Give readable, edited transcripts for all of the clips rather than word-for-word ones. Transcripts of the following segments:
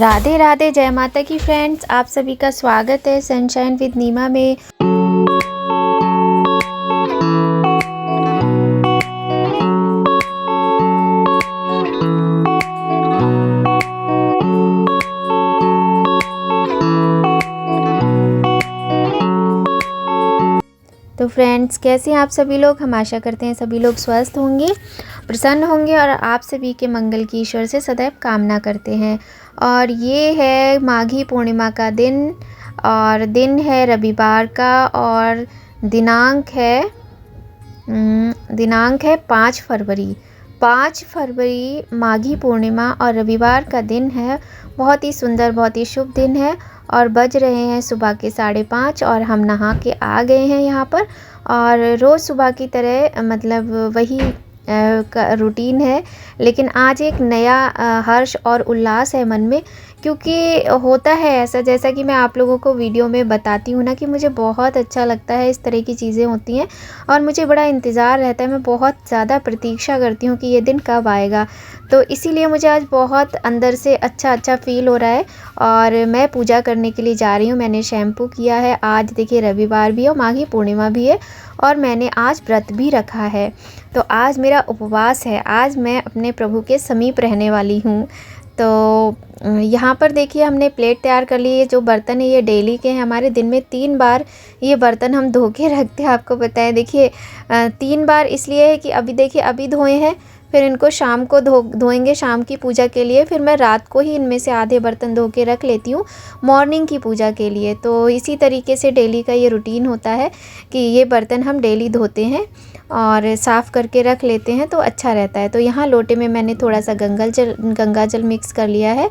राधे राधे, जय माता की फ्रेंड्स। आप सभी का स्वागत है सनशाइन विद नीमा में। तो फ्रेंड्स, कैसे हैं आप सभी लोग। हम आशा करते हैं सभी लोग स्वस्थ होंगे, प्रसन्न होंगे और आप सभी के मंगल की ईश्वर से सदैव कामना करते हैं। और ये है माघी पूर्णिमा का दिन और दिन है रविवार का और दिनांक है 5 फरवरी। 5 फरवरी माघी पूर्णिमा और रविवार का दिन है। बहुत ही सुंदर, बहुत ही शुभ दिन है। और बज रहे हैं सुबह के 5:30 और हम नहा के आ गए हैं यहाँ पर। और रोज़ सुबह की तरह मतलब वही का रूटीन है, लेकिन आज एक नया हर्ष और उल्लास है मन में। क्योंकि होता है ऐसा, जैसा कि मैं आप लोगों को वीडियो में बताती हूँ ना, कि मुझे बहुत अच्छा लगता है इस तरह की चीज़ें होती हैं और मुझे बड़ा इंतज़ार रहता है। मैं बहुत ज़्यादा प्रतीक्षा करती हूँ कि ये दिन कब आएगा। तो इसीलिए मुझे आज बहुत अंदर से अच्छा फ़ील हो रहा है और मैं पूजा करने के लिए जा रही हूँ। मैंने शैम्पू किया है। आज देखिए रविवार भी है और माघी पूर्णिमा भी है और मैंने आज व्रत भी रखा है। तो आज मेरा उपवास है। आज मैं अपने प्रभु के समीप रहने वाली हूँ। तो यहाँ पर देखिए हमने प्लेट तैयार कर ली है। जो बर्तन है ये डेली के हैं हमारे। दिन में 3 बार ये बर्तन हम धो के रखते हैं। आपको पता है, देखिए 3 बार इसलिए है कि अभी देखिए अभी धोए हैं, फिर इनको शाम को धोएंगे शाम की पूजा के लिए। फिर मैं रात को ही इनमें से आधे बर्तन धो के रख लेती हूँ मॉर्निंग की पूजा के लिए। तो इसी तरीके से डेली का ये रूटीन होता है कि ये बर्तन हम डेली धोते हैं और साफ़ करके रख लेते हैं, तो अच्छा रहता है। तो यहाँ लोटे में मैंने थोड़ा सा गंगा जल मिक्स कर लिया है।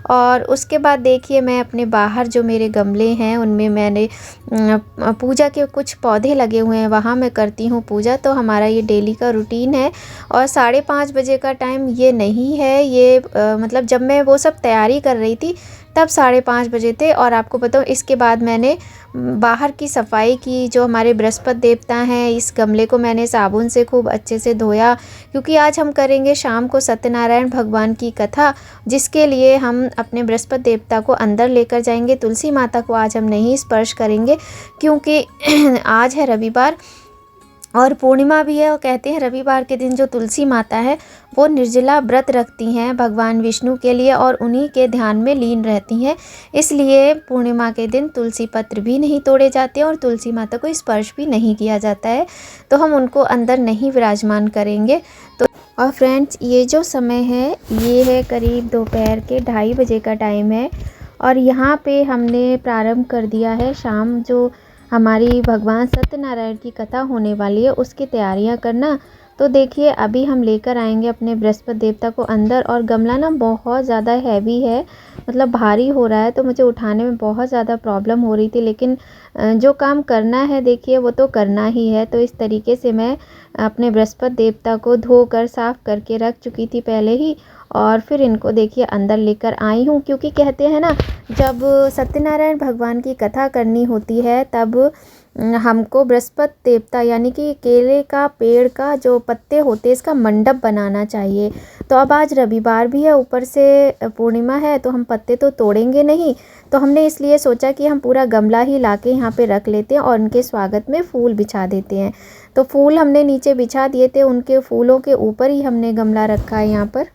और उसके बाद देखिए मैं अपने बाहर जो मेरे गमले हैं उनमें मैंने पूजा के कुछ पौधे लगे हुए हैं, वहाँ मैं करती हूँ पूजा। तो हमारा ये डेली का रूटीन है। और 5:30 बजे का टाइम ये नहीं है, ये मतलब जब मैं वो सब तैयारी कर रही थी तब 5:30 बजे थे। और आपको बताऊँ, इसके बाद मैंने बाहर की सफाई की। जो हमारे बृहस्पति देवता हैं, इस गमले को मैंने साबुन से खूब अच्छे से धोया, क्योंकि आज हम करेंगे शाम को सत्यनारायण भगवान की कथा, जिसके लिए हम अपने बृहस्पति देवता को अंदर लेकर जाएंगे। तुलसी माता को आज हम नहीं स्पर्श करेंगे, क्योंकि आज है रविवार और पूर्णिमा भी है। और कहते हैं रविवार के दिन जो तुलसी माता है वो निर्जला व्रत रखती हैं भगवान विष्णु के लिए और उन्हीं के ध्यान में लीन रहती हैं। इसलिए पूर्णिमा के दिन तुलसी पत्र भी नहीं तोड़े जाते और तुलसी माता को स्पर्श भी नहीं किया जाता है। तो हम उनको अंदर नहीं विराजमान करेंगे। तो और फ्रेंड्स, ये जो समय है ये है करीब दोपहर के 2:30 बजे का टाइम है। और यहाँ पे हमने प्रारंभ कर दिया है शाम जो हमारी भगवान सत्यनारायण की कथा होने वाली है उसकी तैयारियां करना। तो देखिए अभी हम लेकर आएंगे अपने बृहस्पति देवता को अंदर। और गमला ना बहुत ज़्यादा हैवी है, मतलब भारी हो रहा है, तो मुझे उठाने में बहुत ज़्यादा प्रॉब्लम हो रही थी। लेकिन जो काम करना है देखिए वो तो करना ही है। तो इस तरीके से मैं अपने बृहस्पति देवता को धोकर साफ़ करके रख चुकी थी पहले ही। और फिर इनको देखिए अंदर लेकर आई हूँ, क्योंकि कहते हैं ना, जब सत्यनारायण भगवान की कथा करनी होती है तब हमको बृहस्पति देवता यानी कि केले का पेड़ का जो पत्ते होते हैं इसका मंडप बनाना चाहिए। तो अब आज रविवार भी है, ऊपर से पूर्णिमा है, तो हम पत्ते तो तोड़ेंगे नहीं। तो हमने इसलिए सोचा कि हम पूरा गमला ही लाके यहाँ पे रख लेते हैं और उनके स्वागत में फूल बिछा देते हैं। तो फूल हमने नीचे बिछा दिए थे, उनके फूलों के ऊपर ही हमने गमला रखा है यहाँ पर।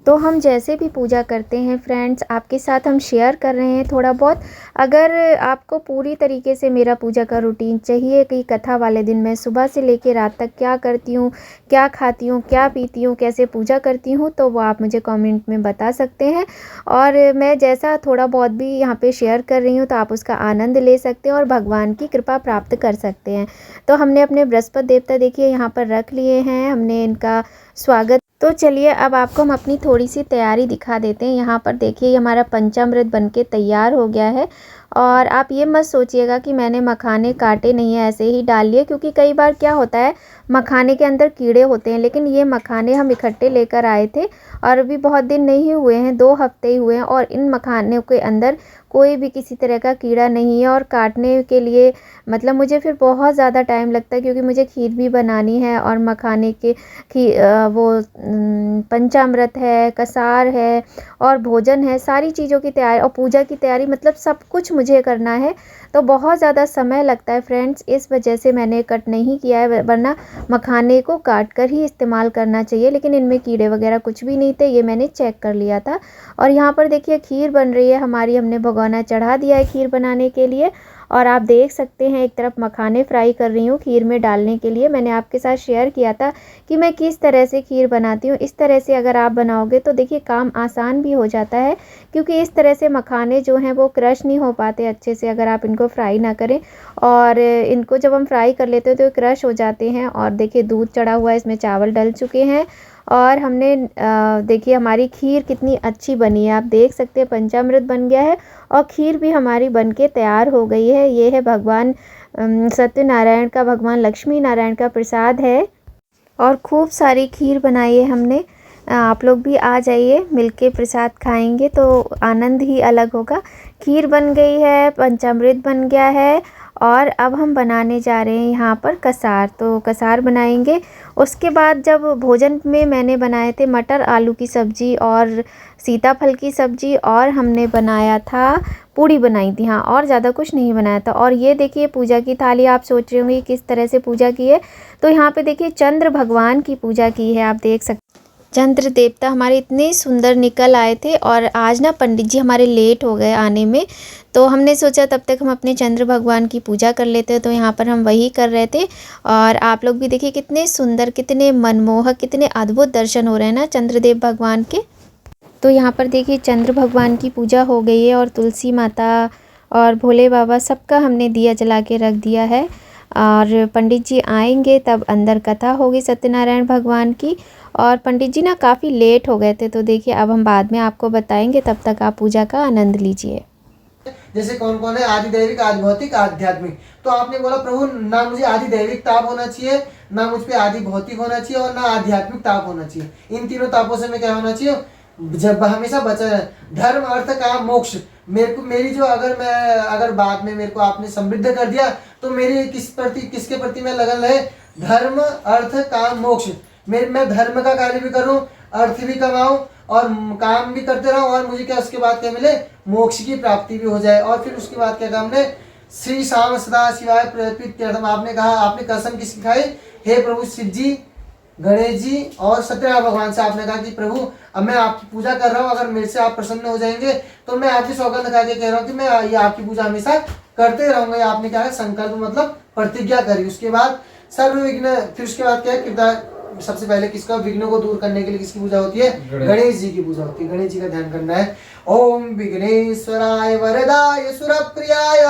तो हम जैसे भी पूजा करते हैं फ्रेंड्स, आपके साथ हम शेयर कर रहे हैं थोड़ा बहुत। अगर आपको पूरी तरीके से मेरा पूजा का रूटीन चाहिए कि कथा वाले दिन मैं सुबह से लेकर रात तक क्या करती हूँ, क्या खाती हूँ, क्या पीती हूँ, कैसे पूजा करती हूँ, तो वो आप मुझे कमेंट में बता सकते हैं। और मैं जैसा थोड़ा बहुत भी यहाँ पे शेयर कर रही हूँ तो आप उसका आनंद ले सकते हैं और भगवान की कृपा प्राप्त कर सकते हैं। तो हमने अपने बृहस्पति देवता देखिए यहाँ पर रख लिए हैं, हमने इनका स्वागत। तो चलिए अब आपको हम अपनी थोड़ी सी तैयारी दिखा देते हैं। यहाँ पर देखिए हमारा पंचामृत बनके तैयार हो गया है। और आप ये मत सोचिएगा कि मैंने मखाने काटे नहीं है, ऐसे ही डाल लिए, क्योंकि कई बार क्या होता है मखाने के अंदर कीड़े होते हैं। लेकिन ये मखाने हम इकट्ठे लेकर आए थे और अभी बहुत दिन नहीं हुए हैं, 2 हफ्ते ही हुए हैं। और इन मखानों के अंदर कोई भी किसी तरह का कीड़ा नहीं है। और काटने के लिए मतलब मुझे फिर बहुत ज़्यादा टाइम लगता है, क्योंकि मुझे खीर भी बनानी है और मखाने के पंचामृत है, कसार है और भोजन है, सारी चीज़ों की तैयारी और पूजा की तैयारी, मतलब सब कुछ मुझे करना है। तो बहुत ज़्यादा समय लगता है फ्रेंड्स, इस वजह से मैंने कट नहीं किया है, वरना मखाने को काट कर ही इस्तेमाल करना चाहिए। लेकिन इनमें कीड़े वगैरह कुछ भी नहीं थे, ये मैंने चेक कर लिया था। और यहाँ पर देखिए खीर बन रही है हमारी, हमने भगोना चढ़ा दिया है खीर बनाने के लिए। और आप देख सकते हैं एक तरफ मखाने फ्राई कर रही हूँ खीर में डालने के लिए। मैंने आपके साथ शेयर किया था कि मैं किस तरह से खीर बनाती हूँ। इस तरह से अगर आप बनाओगे तो देखिए काम आसान भी हो जाता है, क्योंकि इस तरह से मखाने जो हैं वो क्रश नहीं हो पाते अच्छे से अगर आप इनको फ्राई ना करें। और इनको जब हम फ्राई कर लेते हैं तो क्रश हो जाते हैं। और देखिए दूध चढ़ा हुआ है, इसमें चावल डल चुके हैं और हमने देखिए हमारी खीर कितनी अच्छी बनी है। आप देख सकते हैं पंचामृत बन गया है और खीर भी हमारी बनके तैयार हो गई है। ये है भगवान सत्यनारायण का, भगवान लक्ष्मी नारायण का प्रसाद है। और खूब सारी खीर बनाई है हमने। आप लोग भी आ जाइए, मिलके प्रसाद खाएंगे तो आनंद ही अलग होगा। खीर बन गई है, पंचामृत बन गया है और अब हम बनाने जा रहे हैं यहाँ पर कसार। तो कसार बनाएंगे। उसके बाद जब भोजन में मैंने बनाए थे मटर आलू की सब्ज़ी और सीताफल की सब्ज़ी, और हमने बनाया था पूड़ी बनाई थी, हाँ, और ज़्यादा कुछ नहीं बनाया था। और ये देखिए पूजा की थाली, आप सोच रहे होंगे किस तरह से पूजा की है। तो यहाँ पे देखिए चंद्र भगवान की पूजा की है, आप देख सकते। चंद्र देवता हमारे इतने सुंदर निकल आए थे। और आज ना पंडित जी हमारे लेट हो गए आने में, तो हमने सोचा तब तक हम अपने चंद्र भगवान की पूजा कर लेते हैं। तो यहाँ पर हम वही कर रहे थे। और आप लोग भी देखिए कितने सुंदर, कितने मनमोहक, कितने अद्भुत दर्शन हो रहे हैं ना चंद्रदेव भगवान के। तो यहाँ पर देखिए चंद्र भगवान की पूजा हो गई है और तुलसी माता और भोले बाबा सबका हमने दिया जला के रख दिया है। और पंडित जी आएंगे तब अंदर कथा होगी सत्यनारायण भगवान की। और पंडित जी ना काफ़ी लेट हो गए थे, तो देखिए अब हम बाद में आपको बताएंगे, तब तक आप पूजा का आनंद लीजिए। जैसे कौन कौन है, आदि दैविक, आदि भौतिक, आध्यात्मिक। तो आपने बोला प्रभु ना मुझे आदि दैविक ताप होना चाहिए, ना मुझ पे आदि भौतिक होना चाहिए और ना आध्यात्मिक ताप होना चाहिए। इन तीनों तापों से मैं क्या होना चाहिए, जब हमेशा बचा रहे। धर्म अर्थ काम मोक्ष। मेरे को मेरी जो अगर बाद में मेरे को आपने समृद्ध कर दिया तो मेरी किसके प्रति मैं लगन रहे, धर्म अर्थ काम मोक्ष। मैं धर्म का कार्य भी करूं, अर्थ भी कमाऊं और काम भी करते रहूं, और मुझे क्या उसके बाद क्या मिले, मोक्ष की प्राप्ति भी हो जाए। और फिर उसके बाद क्या कहा हमने, श्री श्याम सदा शिवाय प्रीत्यर्थम। आपने कहा, आपने कसम किसकी खाई, हे प्रभु शिव जी, गणेश जी और सत्यनारायण भगवान से आपने कहा कि प्रभु अब मैं आपकी पूजा कर रहा हूँ, अगर मेरे से आप प्रसन्न हो जाएंगे तो मैं आपकी सौगंध खा के कह रहा हूँ कि मैं ये आपकी पूजा हमेशा करते रहूंगा। ये आपने क्या है, संकल्प मतलब प्रतिज्ञा करी। उसके बाद सर्व विघ्न, फिर उसके बाद क्या है, सबसे पहले किसका, विघ्नों को दूर करने के लिए किसकी पूजा होती है, गणेश जी की पूजा होती है। गणेश जी का ध्यान करना है। ओम विघ्नेश्वराय वरदाय सुरप्रियाय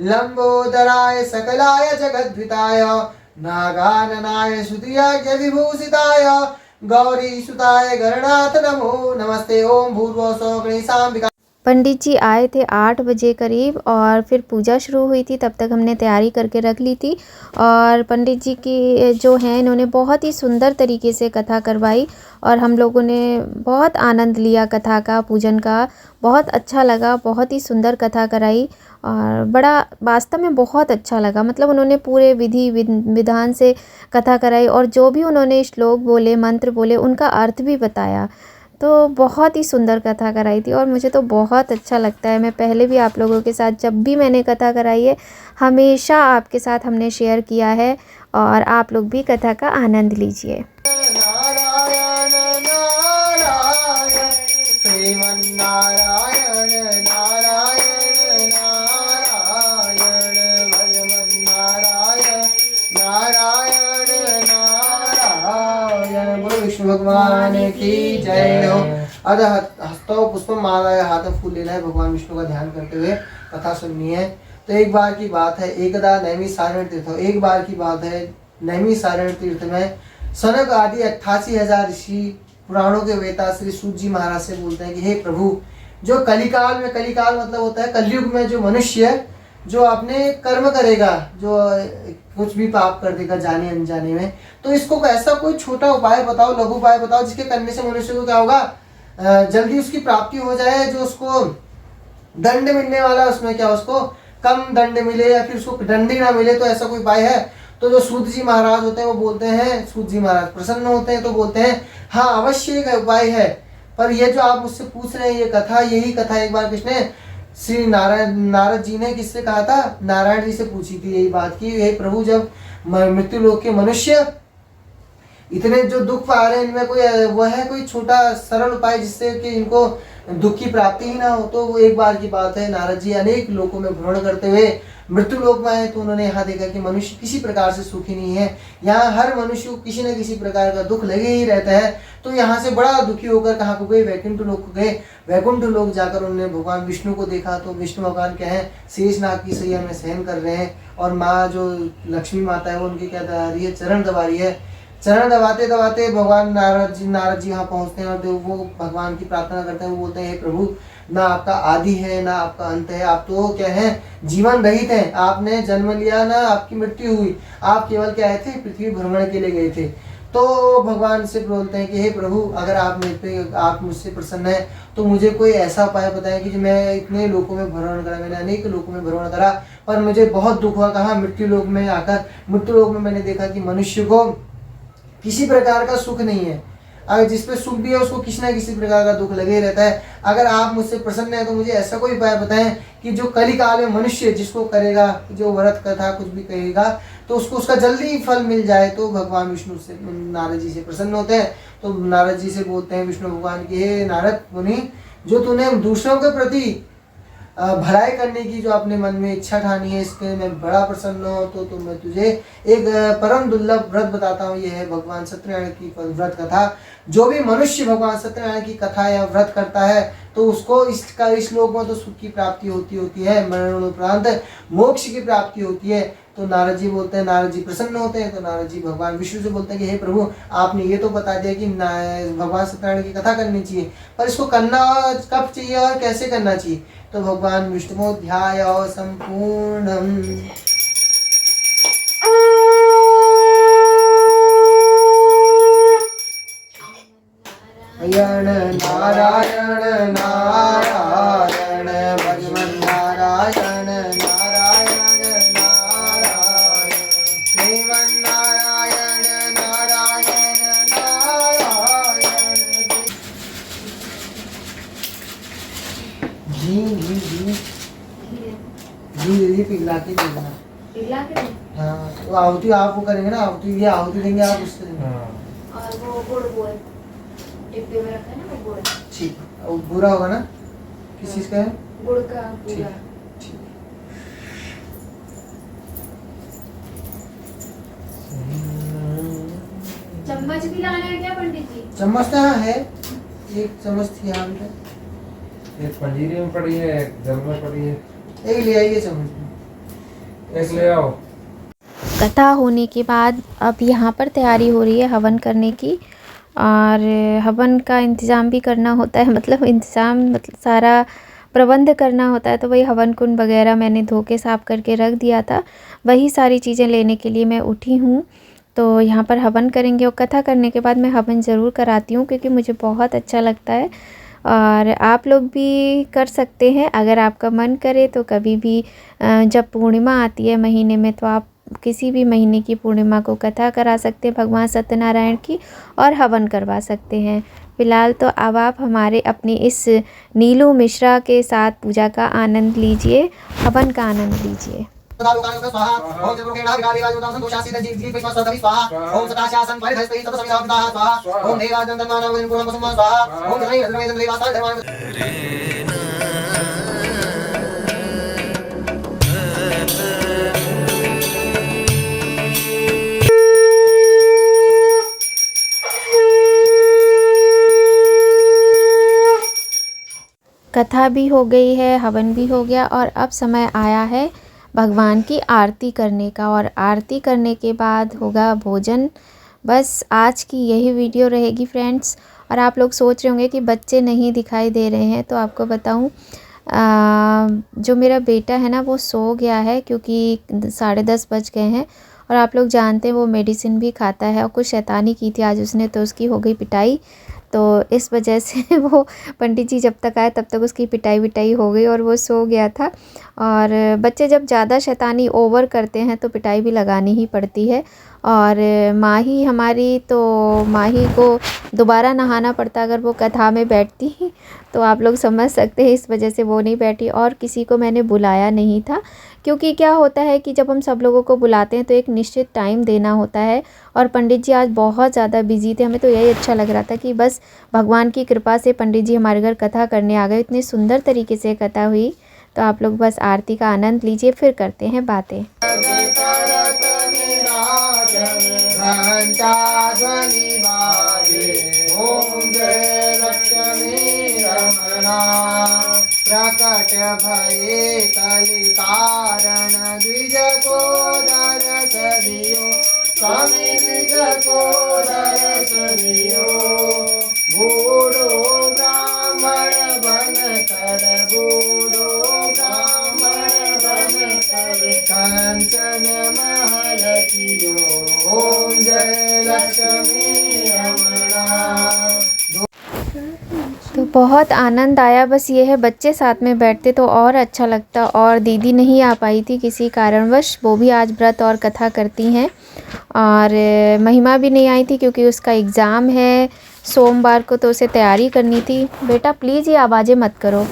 लंबोदराय सकलाय जगद्विताय नागाननाय सुतियाज्ञ विभूषिताय गौरी सुताय गणनाथ नमो नमस्ते। ओम भूर्भुवः स्वः गणेशाम्बिका। पंडित जी आए थे 8 बजे करीब और फिर पूजा शुरू हुई थी, तब तक हमने तैयारी करके रख ली थी। और पंडित जी की जो हैं इन्होंने बहुत ही सुंदर तरीके से कथा करवाई और हम लोगों ने बहुत आनंद लिया कथा का, पूजन का। बहुत अच्छा लगा, बहुत ही सुंदर कथा कराई और बड़ा वास्तव में बहुत अच्छा लगा। मतलब उन्होंने पूरे विधि विधान से कथा कराई और जो भी उन्होंने श्लोक बोले, मंत्र बोले, उनका अर्थ भी बताया। तो बहुत ही सुंदर कथा कराई थी और मुझे तो बहुत अच्छा लगता है। मैं पहले भी आप लोगों के साथ जब भी मैंने कथा कराई है, हमेशा आपके साथ हमने शेयर किया है और आप लोग भी कथा का आनंद लीजिए। नारायण नारायण श्रीमन्नारायण नारायण नारायण भगवन् नारायण नारायण नारायण। बोलो विष्णु भगवान की जय हो। अद हस्तौ पुष्पम मालाय, हाथ में फूल लेना है, भगवान विष्णु का ध्यान करते हुए कथा सुननी है। तो एक बार की बात है, एकदा नैमिषारण्य तीर्थ, एक बार की बात है नैमिषारण्य तीर्थ में सनक आदि 88,000 ऋषि पुराणों के वेता श्री सूत जी महाराज से बोलते हैं कि हे प्रभु, जो कलिकाल में, कलिकाल मतलब होता है कलयुग में, जो मनुष्य जो अपने कर्म करेगा, जो कुछ भी पाप कर देगा जाने अनजाने में, तो इसको ऐसा कोई छोटा उपाय बताओ, लघु उपाय बताओ जिसके करने से मनुष्य को क्या होगा, जल्दी उसकी प्राप्ति हो जाए, जो उसको दंड मिलने वाला है उसमें क्या उसको कम दंड मिले या फिर उसको दंड ही ना मिले, तो ऐसा कोई उपाय है? तो जो सूत जी महाराज होते हैं वो बोलते हैं, सूत जी महाराज प्रसन्न होते हैं तो बोलते हैं हाँ अवश्य एक उपाय है। पर ये जो आप मुझसे पूछ रहे हैं ये कथा, यही कथा एक बार किसने, श्री नारद जी ने किससे कहा था? नारायण जी से पूछी थी यही बात की, हे प्रभु जब मृत्यु लोक के मनुष्य इतने जो दुख पा रहे हैं, इनमें कोई वह है कोई छोटा सरल उपाय जिससे कि इनको दुख की प्राप्ति ही ना हो? तो वो एक बार की बात है, नारद जी अनेक लोकों में भ्रमण करते हुए मृत्यु लोक में आए तो उन्होंने यहाँ देखा कि मनुष्य किसी प्रकार से सुखी नहीं है। यहाँ हर मनुष्य को किसी न किसी प्रकार का दुख लगे ही रहता है। तो यहाँ से बड़ा दुखी होकर कहाँ को गए? वैकुंठ लोक को गए। वैकुंठ लोक जाकर उन्होंने भगवान विष्णु को देखा तो विष्णु भगवान क्या है, शेषनाग की सैया में शयन कर रहे हैं और माँ जो लक्ष्मी माता है वो उनकी क्या दबा रही है? चरण दबा रही है। चरण दबाते दबाते भगवान नारद जी वहाँ पहुँचते हैं और वो भगवान की प्रार्थना करते हैं। वो बोलते हैं हे प्रभु, ना आपका आदि है ना आपका अंत है, आप तो क्या है, जीवन रहित हैं, आपने जन्म लिया ना आपकी मृत्यु हुई, आप केवल क्या आए थे? पृथ्वी भ्रमण के लिए गए थे। तो भगवान से बोलते हैं कि हे प्रभु, अगर आप मुझसे प्रसन्न है तो मुझे कोई ऐसा उपाय बताएं कि मैं इतने लोकों में भ्रमण करा, मैंने अनेक लोकों में भ्रमण करा पर मुझे बहुत दुख हुआ। कहाँ? मृत्यु लोक में आकर। मृत्यु लोक में मैंने देखा कि मनुष्य को किसी प्रकार का सुख नहीं है, अगर जिस पे सुख भी है उसको किसी ना किसी प्रकार का दुख लगे ही रहता है। अगर आप मुझसे प्रसन्न है तो मुझे ऐसा कोई उपाय बताएं कि जो कली काल में मनुष्य जिसको करेगा, जो व्रत कथा कुछ भी कहेगा तो उसको उसका जल्दी फल मिल जाए। तो भगवान विष्णु से नारद जी से प्रसन्न होते हैं। तो नारद जी से बोलते हैं विष्णु भगवान की, हे नारद मुनि, जो तूने दूसरों के प्रति भलाई करने की जो अपने मन में इच्छा ठानी है, इसके मैं बड़ा प्रसन्न हूँ। तो मैं तुझे एक परम दुर्लभ व्रत बताता हूँ, यह है भगवान सत्यनारायण की व्रत कथा। जो भी मनुष्य भगवान सत्यनारायण की कथा या व्रत करता है तो उसको इस लोक में तो सुख की प्राप्ति होती है, मरणोपरांत मोक्ष की प्राप्ति होती है। तो नारद जी बोलते हैं, नारद जी प्रसन्न होते हैं। तो नारद जी भगवान विष्णु से बोलते हैं कि हे प्रभु, आपने ये तो बता दिया कि भगवान सत्यनारायण की कथा करनी चाहिए, पर इसको करना कब चाहिए और कैसे करना चाहिए? तो भगवान विष्णु ध्याय संपूर्णम नारायण नारायण नारायण भगवान नारायण नारायण नारायण श्रीमन नारायण नारायण नारायण। घी पिघला के देना। हाँ, तो आहुति आप वो करेंगे ना, आहुति ये आहुति देंगे आप उससे देंगे। और वो गुड़ डिब्बे में रखा है ना वो गुड़। ठीक, वो बुरा होगा ना? किस चीज का है? गुड़ का पूरा। ठीक। चम्मच भी लाना है क्या पंडित जी? चम्मच तो हाँ है, एक चम्मच थी यहाँ पे, एक पंजीरी में पड़ी है, एक जल में पड़ी है। एक ले आइए चम्मच, एक ले आओ। कथा होने के बाद अब यहाँ पर तैयारी हो रही है हवन करने की, और हवन का इंतज़ाम भी करना होता है, मतलब सारा प्रबंध करना होता है। तो वही हवन कुंड वगैरह मैंने धो के साफ़ करके रख दिया था, वही सारी चीज़ें लेने के लिए मैं उठी हूँ। तो यहाँ पर हवन करेंगे और कथा करने के बाद मैं हवन ज़रूर कराती हूँ क्योंकि मुझे बहुत अच्छा लगता है। और आप लोग भी कर सकते हैं अगर आपका मन करे तो। कभी भी जब पूर्णिमा आती है महीने में तो आप किसी भी महीने की पूर्णिमा को कथा करा सकते हैं भगवान सत्यनारायण की और हवन करवा सकते हैं। फ़िलहाल तो अब आप हमारे अपनी इस नीलू मिश्रा के साथ पूजा का आनंद लीजिए, हवन का आनंद लीजिए। कथा भी हो गई है, हवन भी हो गया और अब समय आया है भगवान की आरती करने का। और आरती करने के बाद होगा भोजन। बस आज की यही वीडियो रहेगी फ्रेंड्स। और आप लोग सोच रहे होंगे कि बच्चे नहीं दिखाई दे रहे हैं, तो आपको बताऊं जो मेरा बेटा है ना वो सो गया है क्योंकि 10:30 बज गए हैं। और आप लोग जानते हैं वो मेडिसिन भी खाता है और कुछ शैतानी की थी आज उसने, तो उसकी हो गई पिटाई। तो इस वजह से वो पंडित जी जब तक आए तब तक उसकी पिटाई विटाई हो गई और वो सो गया था। और बच्चे जब ज़्यादा शैतानी ओवर करते हैं तो पिटाई भी लगानी ही पड़ती है। और माही हमारी, तो माही को दोबारा नहाना पड़ता अगर वो कथा में बैठती, तो आप लोग समझ सकते हैं इस वजह से वो नहीं बैठी। और किसी को मैंने बुलाया नहीं था, क्योंकि क्या होता है कि जब हम सब लोगों को बुलाते हैं तो एक निश्चित टाइम देना होता है। और पंडित जी आज बहुत ज़्यादा बिजी थे, हमें तो यही अच्छा लग रहा था कि बस भगवान की कृपा से पंडित जी हमारे घर कथा करने आ गए। इतनी सुंदर तरीके से कथा हुई। तो आप लोग बस आरती का आनंद लीजिए, फिर करते हैं बातें। ओम जय लक्ष्मी रमणा प्रकट भये कलिकारण द्विज को दरस दियो स्वामी द्विज को दरस दियो बूढ़ो ब्राह्मण बन कर बूढ़ो ब्राह्मण बन कर कंचन महल कियो ओम जय लक्ष्मी रमणा। तो बहुत आनंद आया। बस ये है बच्चे साथ में बैठते तो और अच्छा लगता। और दीदी नहीं आ पाई थी किसी कारणवश, वो भी आज व्रत और कथा करती हैं। और महिमा भी नहीं आई थी क्योंकि उसका एग्ज़ाम है सोमवार को, तो उसे तैयारी करनी थी। बेटा प्लीज़ ये आवाज़ें मत करो।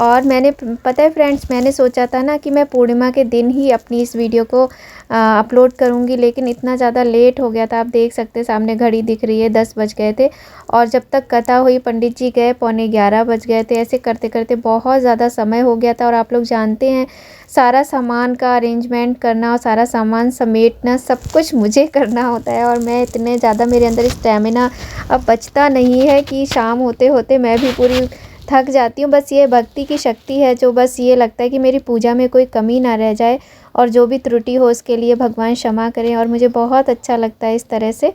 और मैंने, पता है फ्रेंड्स, मैंने सोचा था ना कि मैं पूर्णिमा के दिन ही अपनी इस वीडियो को अपलोड करूंगी, लेकिन इतना ज़्यादा लेट हो गया था। आप देख सकते हैं सामने घड़ी दिख रही है, 10 बज गए थे। और जब तक कथा हुई पंडित जी गए 11:15 बज गए थे। ऐसे करते करते बहुत ज़्यादा समय हो गया था। और आप लोग जानते हैं सारा सामान का अरेंजमेंट करना और सारा सामान समेटना सब कुछ मुझे करना होता है। और मैं इतने ज़्यादा, मेरे अंदर स्टेमिना अब बचता नहीं है कि शाम होते होते मैं भी पूरी थक जाती हूँ। बस ये भक्ति की शक्ति है जो बस ये लगता है कि मेरी पूजा में कोई कमी ना रह जाए, और जो भी त्रुटि हो उसके लिए भगवान क्षमा करें। और मुझे बहुत अच्छा लगता है इस तरह से,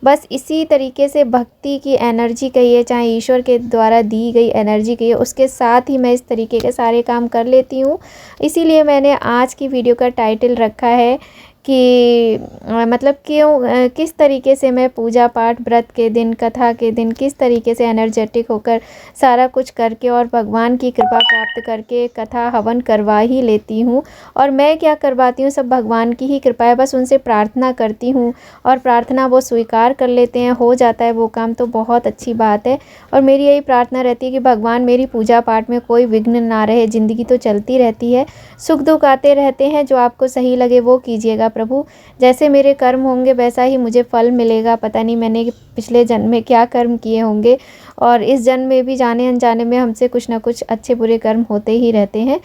बस इसी तरीके से भक्ति की एनर्जी कहिए, चाहे ईश्वर के द्वारा दी गई एनर्जी कहिए, उसके साथ ही मैं इस तरीके के सारे काम कर लेती हूँ। इसीलिए मैंने आज की वीडियो का टाइटल रखा है कि मतलब क्यों, किस तरीके से मैं पूजा पाठ व्रत के दिन, कथा के दिन किस तरीके से एनर्जेटिक होकर सारा कुछ करके और भगवान की कृपा प्राप्त करके कथा हवन करवा ही लेती हूँ। और मैं क्या करवाती हूँ, सब भगवान की ही कृपा है। बस उनसे प्रार्थना करती हूँ और प्रार्थना वो स्वीकार कर लेते हैं, हो जाता है वो काम, तो बहुत अच्छी बात है। और मेरी यही प्रार्थना रहती है कि भगवान मेरी पूजा पाठ में कोई विघ्न ना रहे। ज़िंदगी तो चलती रहती है, सुख दुख आते रहते हैं, जो आपको सही लगे वो कीजिएगा प्रभु। जैसे मेरे कर्म होंगे वैसा ही मुझे फल मिलेगा। पता नहीं मैंने पिछले जन्म में क्या कर्म किए होंगे, और इस जन्म में भी जाने अनजाने में हमसे कुछ ना कुछ अच्छे बुरे कर्म होते ही रहते हैं।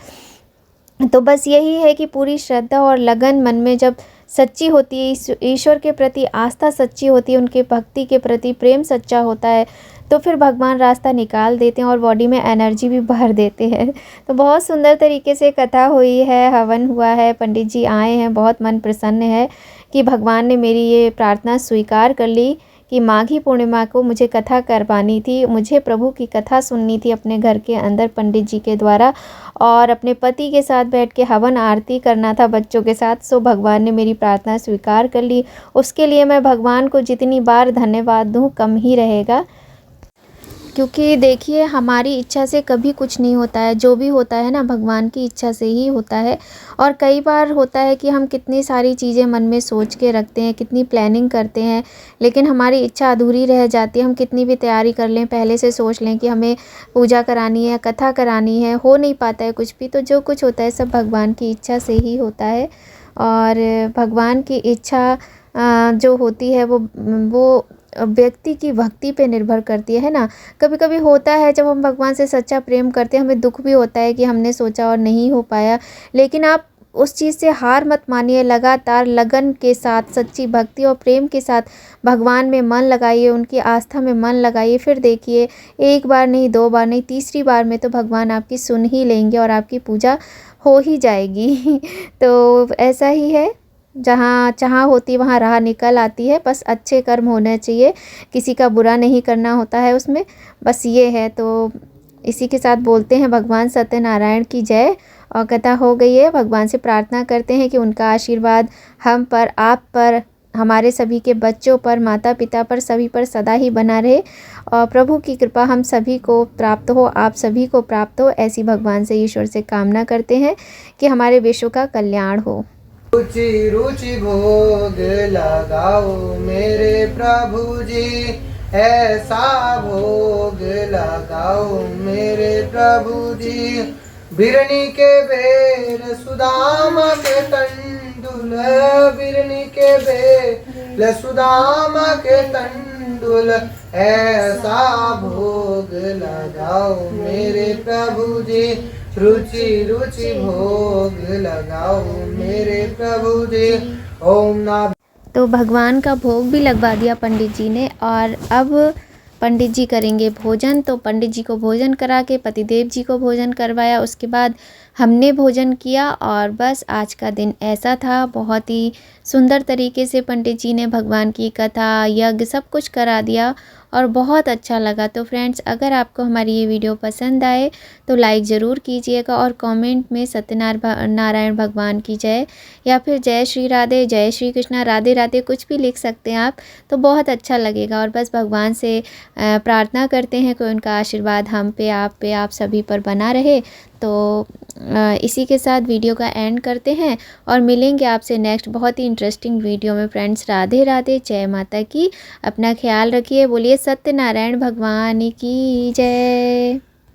तो बस यही है कि पूरी श्रद्धा और लगन मन में जब सच्ची होती है, ईश्वर के प्रति आस्था सच्ची होती है, उनके भक्ति के प्रति प्रेम सच्चा होता है, तो फिर भगवान रास्ता निकाल देते हैं और बॉडी में एनर्जी भी भर देते हैं। तो बहुत सुंदर तरीके से कथा हुई है, हवन हुआ है, पंडित जी आए हैं, बहुत मन प्रसन्न है कि भगवान ने मेरी ये प्रार्थना स्वीकार कर ली कि माघी पूर्णिमा को मुझे कथा करवानी थी, मुझे प्रभु की कथा सुननी थी अपने घर के अंदर पंडित जी के द्वारा, और अपने पति के साथ बैठ के हवन आरती करना था बच्चों के साथ। सो भगवान ने मेरी प्रार्थना स्वीकार कर ली। उसके लिए मैं भगवान को जितनी बार धन्यवाद दूँ कम ही रहेगा, क्योंकि देखिए हमारी इच्छा से कभी कुछ नहीं होता है। जो भी होता है ना भगवान की इच्छा से ही होता है। और कई बार होता है कि हम कितनी सारी चीज़ें मन में सोच के रखते हैं, कितनी प्लानिंग करते हैं, लेकिन हमारी इच्छा अधूरी रह जाती है। हम कितनी भी तैयारी कर लें, पहले से सोच लें कि हमें पूजा करानी है, कथा करानी है, हो नहीं पाता है कुछ भी। तो जो कुछ होता है सब भगवान की इच्छा से ही होता है। और भगवान की इच्छा जो होती है वो व्यक्ति की भक्ति पे निर्भर करती है ना। कभी कभी होता है जब हम भगवान से सच्चा प्रेम करते हैं, हमें दुख भी होता है कि हमने सोचा और नहीं हो पाया, लेकिन आप उस चीज़ से हार मत मानिए। लगातार लगन के साथ, सच्ची भक्ति और प्रेम के साथ भगवान में मन लगाइए, उनकी आस्था में मन लगाइए। फिर देखिए एक बार नहीं, दो बार नहीं, तीसरी बार में तो भगवान आपकी सुन ही लेंगे और आपकी पूजा हो ही जाएगी। तो ऐसा ही है, जहाँ चाह होती वहाँ राह निकल आती है। बस अच्छे कर्म होने चाहिए, किसी का बुरा नहीं करना होता है उसमें, बस ये है। तो इसी के साथ बोलते हैं भगवान सत्यनारायण की जय। और कथा हो गई है, भगवान से प्रार्थना करते हैं कि उनका आशीर्वाद हम पर, आप पर हमारे सभी के बच्चों पर, माता पिता पर, सभी पर सदा ही बना रहे और प्रभु की कृपा हम सभी को प्राप्त हो, आप सभी को प्राप्त हो, ऐसी भगवान से, ईश्वर से कामना करते हैं कि हमारे विश्व का कल्याण हो। रुचि रुचि भोग लगाओ मेरे प्रभु जी, ऐसा भोग लगाओ मेरे प्रभु जी। बिरनी के बेर सुदामा के तंडुल, बिरनी के बेर सुदामा के तंडुल, ऐसा भोग लगाओ मेरे प्रभु जी। रुचि रुचि भोग लगाओ मेरे प्रभु जी। ओम ना। तो भगवान का भोग भी लगवा दिया पंडित जी ने और अब पंडित जी करेंगे भोजन। तो पंडित जी को भोजन करा के पतिदेव जी को भोजन करवाया, उसके बाद हमने भोजन किया और बस आज का दिन ऐसा था। बहुत ही सुंदर तरीके से पंडित जी ने भगवान की कथा, यज्ञ सब कुछ करा दिया और बहुत अच्छा लगा। तो फ्रेंड्स, अगर आपको हमारी ये वीडियो पसंद आए तो लाइक ज़रूर कीजिएगा और कमेंट में सत्यनारायण भगवान की जय या फिर जय श्री राधे, जय श्री कृष्णा, राधे राधे कुछ भी लिख सकते हैं आप, तो बहुत अच्छा लगेगा। और बस भगवान से प्रार्थना करते हैं कि उनका आशीर्वाद हम पे, आप सभी पर बना रहे। तो इसी के साथ वीडियो का एंड करते हैं और मिलेंगे आपसे नेक्स्ट बहुत ही इंटरेस्टिंग वीडियो में। फ्रेंड्स, राधे राधे, जय माता की, अपना ख्याल रखिए, बोलिए सत्यनारायण भगवान की जय।